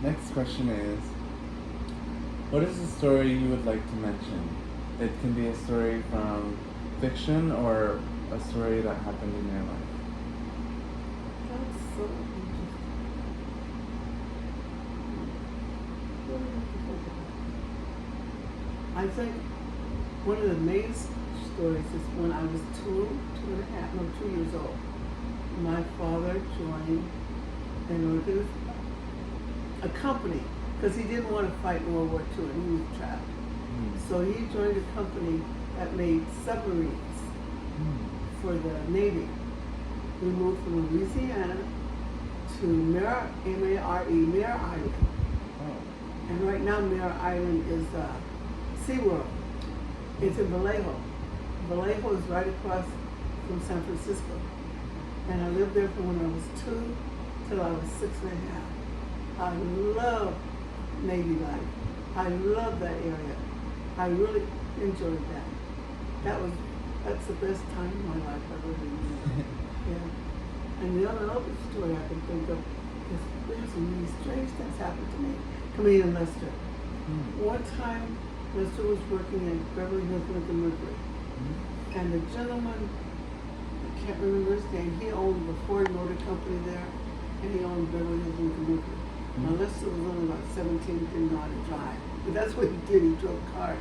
Next question is, what is a story you would like to mention? It can be a story from fiction or a story that happened in your life. That's so interesting. What do you have to think about? I think one of the main stories is when I was 2 years old. My father joined a company because he didn't want to fight World War II and he was trapped. So he joined a company that made submarines for the Navy. We moved from Louisiana to Mare Island. Oh. And right now Mare Island is SeaWorld. It's in Vallejo. Vallejo is right across from San Francisco. And I lived there from when I was 2 till I was 6.5. I love Navy life. I love that area. I really enjoyed that. That's the best time of my life I ever lived. Yeah. And the other story I can think of is there's some really strange things happened to me. Comedian Lester. One time Lester was working at Beverly Hills Lincoln Mercury. And the gentleman, I can't remember his name, he owned the Ford Motor Company there, and he owned Beverly Hills Lincoln Mercury. Now Lester was only about 17, didn't know how to drive. But that's what he did, he drove cars,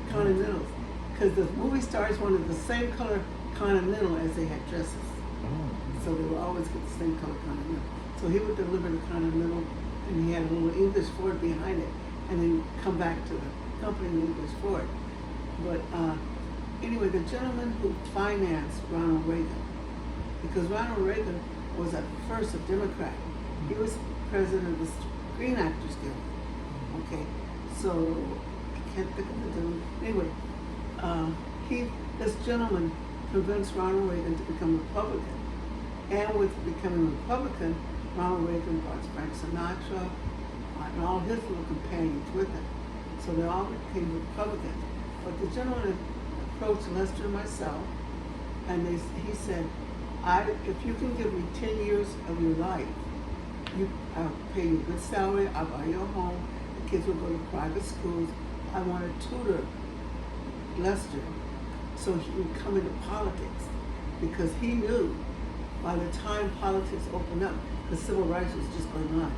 Continentals. Because the movie stars wanted the same color Continental as they had dresses. So they would always get the same color Continental. So he would deliver the Continental, and he had a little English Ford behind it, and then come back to the company in English Ford. But anyway, the gentleman who financed Ronald Reagan, because Ronald Reagan was at first a Democrat. He was president of the Screen Actors Guild. Okay, so I can't think of the gentleman. Anyway, this gentleman convinced Ronald Reagan to become a Republican. And with becoming a Republican, Ronald Reagan brought Frank Sinatra and all his little companions with him. So they all became Republicans. But the gentleman approached Lester and myself, and he said, if you can give me 10 years of your life, I'll pay you a good salary, I'll buy you a home, the kids will go to private schools. I want to tutor Lester so he would come into politics, because he knew by the time politics opened up, the civil rights was just going on.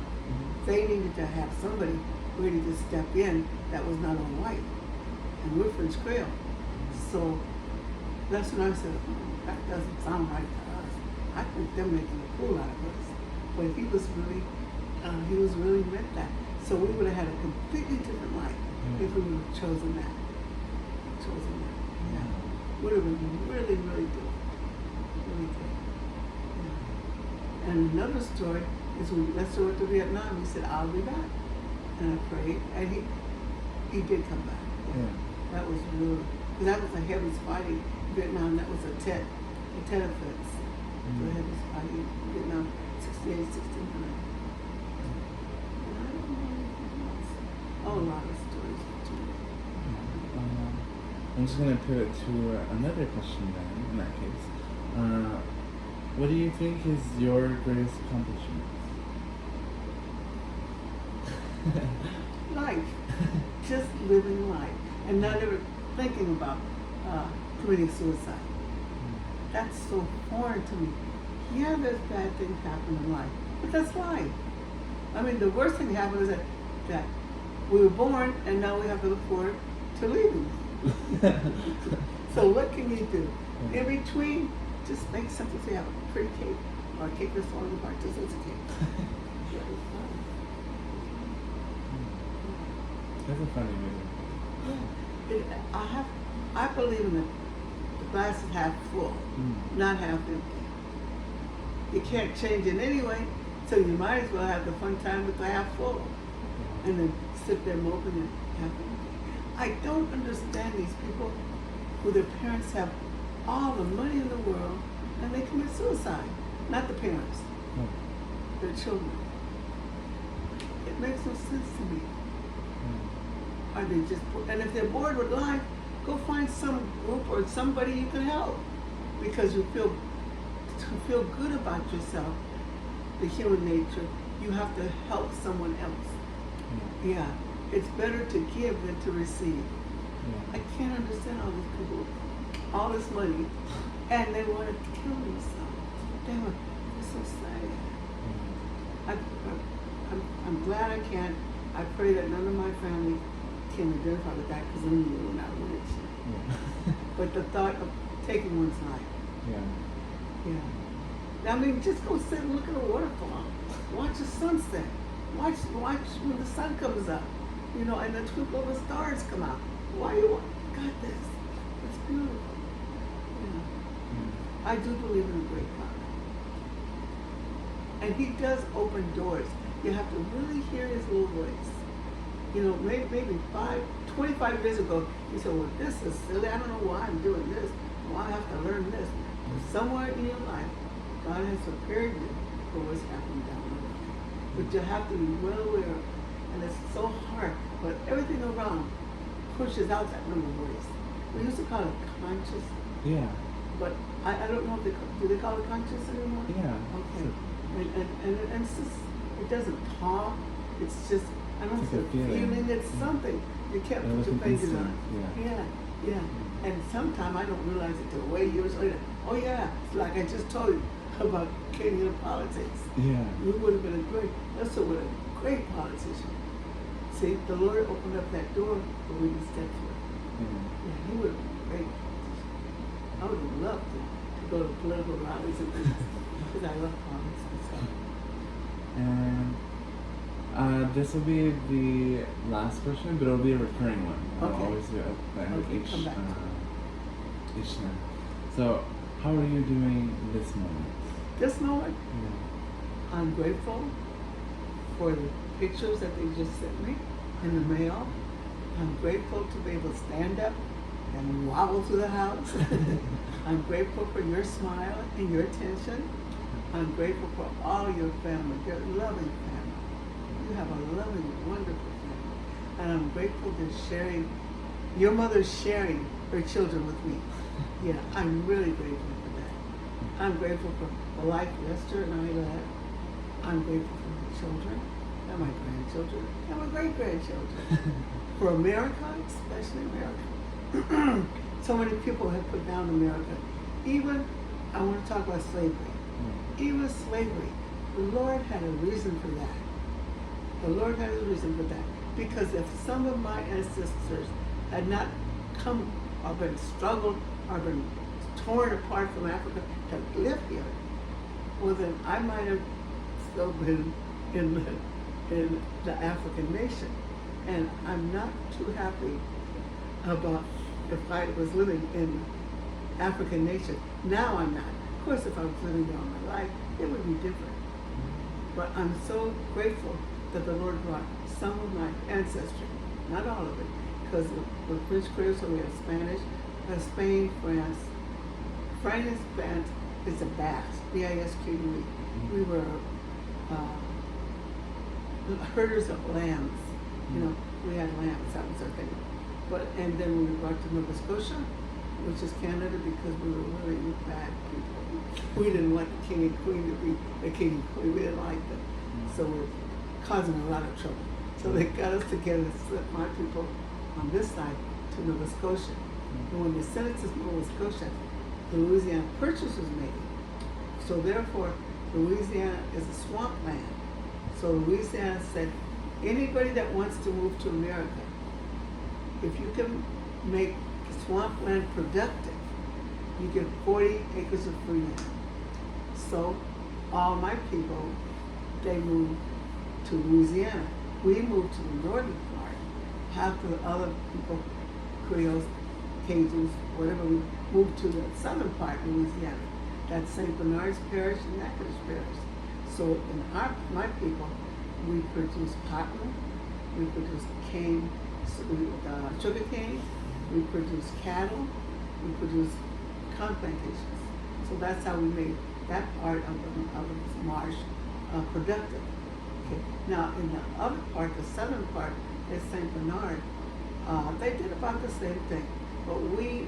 They needed to have somebody ready to step in that was not all white. And we're French Creole. So Lester and I said, that doesn't sound right to us. I think they're making a fool out of us. But he was really meant that. So we would have had a completely different life if we would have chosen that. Yeah. Would have been really, really good. Really good. Yeah. And another story is when Lester went to Vietnam, he said, I'll be back. And I prayed, and he did come back. Yeah. That was really, because that was a heavy fighting in Vietnam. That was a Tet offense. The heavy fighting in Vietnam, 68, 69. And I don't know anything else. Oh, a lot of stories. I'm just going to pivot to another question then, in that case. What do you think is your greatest accomplishment? Life. Just living life. And not ever thinking about committing suicide. That's so foreign to me. Yeah, there's bad things happen in life, but that's life. I mean, the worst thing happened is that we were born and now we have to look forward to leaving. So what can you do? In between, just make something so you have a pretty cake or a cake that's falling apart just as a cake. That's a funny movie. Yeah. I believe in the glass is half full, not half empty. You can't change it anyway, so you might as well have the fun time with the half full, and then sit there moping and half empty. I don't understand these people who their parents have all the money in the world and they commit suicide. Not the parents, their children. It makes no sense to me. Are they just, and if they're bored with life, go find some group or somebody you can help, because you feel good about yourself, the human nature, you have to help someone else. Yeah, it's better to give than to receive. I Yeah. can't understand all these people, all this money, and they want to kill themselves. It's so sad. I'm glad I can't. I pray that none of my family can identify with that because I'm really not rich. Yeah. But the thought of taking one's life, Yeah. yeah. I mean, just go sit and look at a waterfall. Watch the sunset. Watch when the sun comes up. You know, and the twinkle of the stars come out. Why you want? Got this. It's beautiful. Yeah. I do believe in a great God. And he does open doors. You have to really hear his little voice. You know, maybe 25 years ago, you said, well, this is silly. I don't know why I'm doing this. Why I have to learn this. But somewhere in your life, God has prepared you for what's happening down the road. But you have to be well aware. And it's so hard. But everything around pushes out that little voice. We used to call it conscious. Yeah. But I don't know if do they call it conscious anymore? Yeah. Okay. So- And it's just, it doesn't talk. It's just, I don't It's know, like a feeling. it's something. You can't It put was your an fingers on. instinct, Yeah, yeah. And sometimes I don't realize it till way years later. Oh yeah, it's like I just told you about Kenyan politics. Yeah. You would have been also would have a great politician. See, the Lord opened up that door for we to step through. Yeah, he would have been a great politician. I would have loved to go to political rallies and things because I love politics myself. And this will be the last question, but it'll be a recurring one. I'll Okay. always do it at the end Okay, of come back. each time. So, how are you doing this moment? This moment, Yeah. I'm grateful for the pictures that they just sent me in the mail. I'm grateful to be able to stand up and wobble through the house. I'm grateful for your smile and your attention. I'm grateful for all your family, your loving family. You have a loving, wonderful family. And I'm grateful to sharing, your mother's sharing her children with me. Yeah, I'm really grateful for that. I'm grateful for the life Lester and I led. I'm grateful for my children and my grandchildren and my great-grandchildren. For America, especially America. So many people have put down America. Even, I want to talk about slavery. Even slavery, the Lord had a reason for that. The Lord had a reason for that. Because if some of my ancestors had not come or been struggled or been torn apart from Africa to live here, well then I might have still been in the African nation. And I'm not too happy about if I was living in African nation. Now I'm not. Of course, if I was living there all my life, it would be different. But I'm so grateful that the Lord brought some of my ancestry, not all of it, because with French Creole we have Spanish, Spain, France. France is a Basque, B-I-S-Q-U-E. We were herders of lambs. You know, we had lambs, that was our thing. And then we were brought to Nova Scotia, which is Canada, because we were really bad people. We didn't want the king and queen to be the king and queen. We didn't like them. So we were causing a lot of trouble. So they got us together and sent my people on this side to Nova Scotia. And when they sent it to Nova Scotia, the Louisiana Purchase was made. So therefore, Louisiana is a swampland. So Louisiana said, anybody that wants to move to America, if you can make swampland productive, you get 40 acres of free land. So all my people, they moved to Louisiana. We moved to the northern part. Half of the other people, Creoles, Cajuns, whatever, we moved to the southern part of Louisiana. That's St. Bernard's Parish and Natchitoches Parish. So in my people, we produce cotton, we produce cane, sugar cane, we produce cattle, we produce cotton plantations. So that's how we made that part of the marsh productive. Okay. Now in the other part, the southern part, is St. Bernard, they did about the same thing. But we,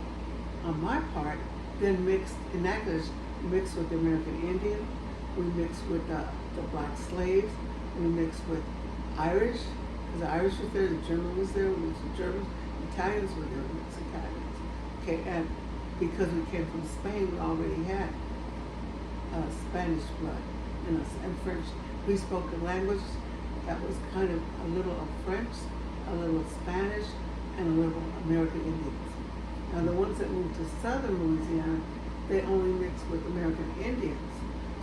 on my part, then mixed with the American Indian, we mixed with the black slaves, We mixed with Irish, because the Irish was there, the German was there, we mixed with Germans, Italians were there, we mixed with Italians. Okay, and because we came from Spain, we already had Spanish blood in us and French. We spoke a language that was kind of a little of French, a little of Spanish, and a little American Indians. Now the ones that moved to southern Louisiana, they only mixed with American Indians.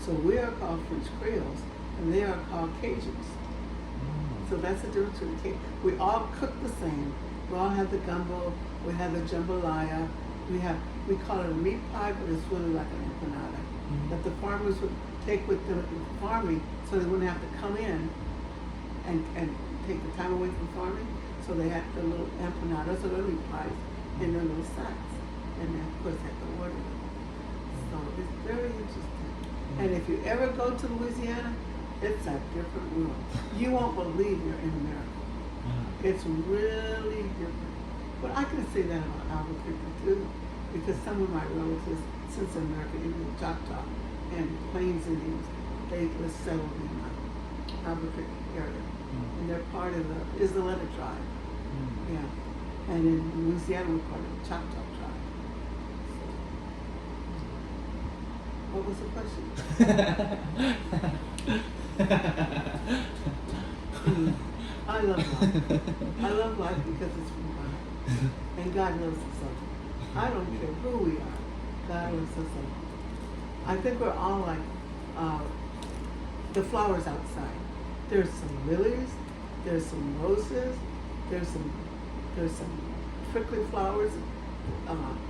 So we are called French Creoles, and they are called Cajuns. So that's the difference between Cajun. We all cook the same. We all have the gumbo, we have the jambalaya, we call it a meat pie, but it's really like an empanada. That the farmers would take with them in farming, so they wouldn't have to come in and take the time away from farming. So they had the little empanadas or the meat pies in their little sacks, and then of course had to order them. So it's very interesting. And if you ever go to Louisiana, it's a different world. You won't believe you're in America. It's really different. But I can say that about Albuquerque too, because some of my relatives, since American Indian, Choctaw, and Plains Indians, they were settled in the Albuquerque area. And they're part of the Isleta tribe. Yeah. And in Louisiana, we're part of the Choctaw tribe. So, what was the question? I love life. I love life because it's from God. And God loves us all. I don't care who we are. God loves us all. I think we're all like the flowers outside. There's some lilies, there's some roses, there's some prickly flowers.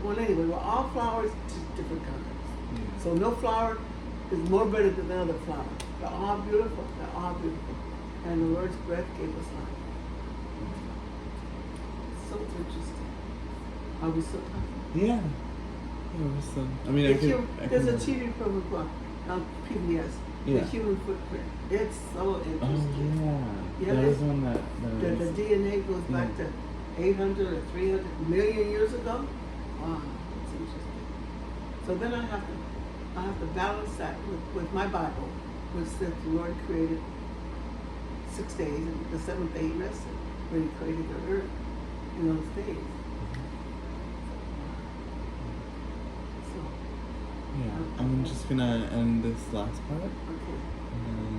Well, anyway, we're all flowers, just different colors. So no flower is more better than the other flower. They're all beautiful. They're all beautiful. And the Lord's breath gave us life. So interesting. Are we still talking? Yeah. We're still. I mean, There's a TV program called PBS, Yeah. The Human Footprint. It's so Oh interesting. yeah. There was one that The DNA goes back to 800 or 300 million years ago. Wow, that's interesting. So then I have to balance that with my Bible, which says the Lord created 6 days, and the seventh day he rested, when he created the earth in those days. So, Yeah. I'm just gonna end this last part. okay. And